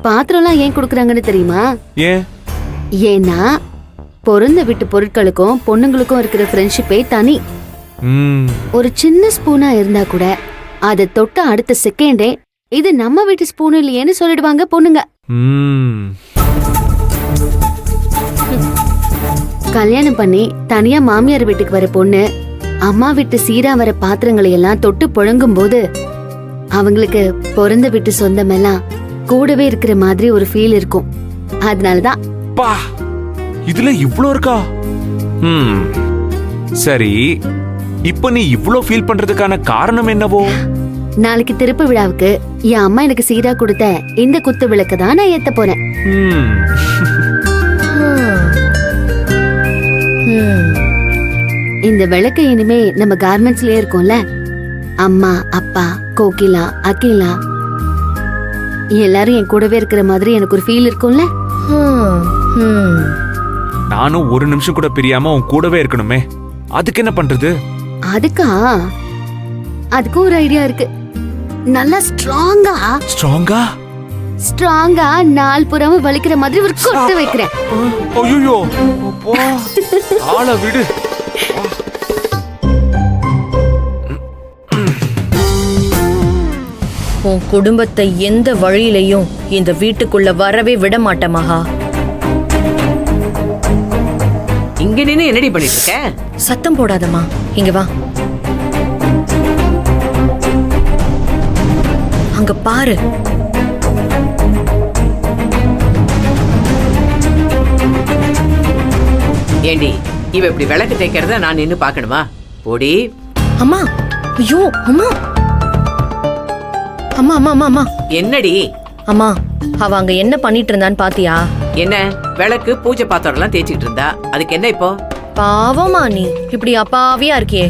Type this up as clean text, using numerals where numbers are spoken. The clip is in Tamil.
பாத்திரம்லாம் ஏன் கொடுக்கறாங்கன்னு தெரியுமா? ஏன்? ஏன்னா பிறந்த வீட்டு பொருட்களுக்கும் பொண்ணுங்களுக்கும் இருக்கிற ஃப்ரெண்ட்ஷிப்பே தனி. ஒரு சின்ன ஸ்பூனா இருந்தா கூட அதை தொட்ட அடுத்த செகண்டே இது நம்ம வீட்டு ஸ்பூன் இல்லையேன்னு சொல்லிடுவாங்க பொண்ணுங்க. கல்யாணம் பண்ணி தனியா மாமியார் வீட்டுக்கு வர பொண்ணு அம்மா வீட்டு சீரா வர பாத்திரங்களை எல்லாம் தொட்டு புழங்கும் போது அவங்களுக்கு பிறந்த வீட்டு சொந்தமெல்லாம் கூடவே இருக்கிற மாதிரி ஒரு ஃபீல் இருக்கும். அதனாலதான் இதுல இவ்ளோ இருக்கா? சரி, இப்ப நீ இவ்ளோ ஃபீல் பண்றதுக்கான காரணம் என்னவோ? நாளைக்கு திருப்பு விழாவுக்கு என் அம்மா எனக்கு சீரா கொடுத்த இந்த குத்து விளக்க தான் நான் ஏத்த போறேன். இந்த விளக்கு இனிமே நம்ம கார்மெண்ட்ஸ்லயே இருக்கும்ல. அம்மா, அப்பா, கோகிலா, அகிலா எல்லாரும் என் கூடவே இருக்கிற மாதிரி எனக்கு ஒரு ஃபீல் இருக்கும்ல. நானும் ஒரு நிமிஷம் கூட பிரியாம உன் கூடவே இருக்கணுமே, அதுக்கு என்ன பண்றது? அதுக்கு ஒரு ஐடியா இருக்கு. நல்லா ஸ்ட்ராங்கா நாள் புறமும் வலிக்கிற மாதிரி ஒரு கொட்டு வைக்கிறேன். ஐயோ, ஆள விடு. உன் குடும்பத்தை எந்த வழியிலையும் இந்த வீட்டுக்குள்ள வரவே விட மாட்டேன் மகா. இங்க நின்னு என்னடி பண்ணிட்டு இருக்க? சத்தம் போடாதம்மா, இங்க வா. அங்க பாரு. ஏண்டி, இவ இப்படி விளக்கு தேய்க்கிறத நான் நின்னு பாக்கணுமா? போடி. அம்மா, ஐயோ அம்மா, அம்மா அம்மா அம்மா அம்மா. என்னடி? அம்மா, அவ அங்க என்ன பண்ணிட்டு இருந்தான்னு பாத்தியா? என்ன விளக்கு பூஜை பாத்திரம் எல்லாம் தேய்ச்சிட்டு இருந்தா, அதுக்கு என்ன இப்போ? பாவமா நீ இப்படி அப்பாவியா இருக்கியே.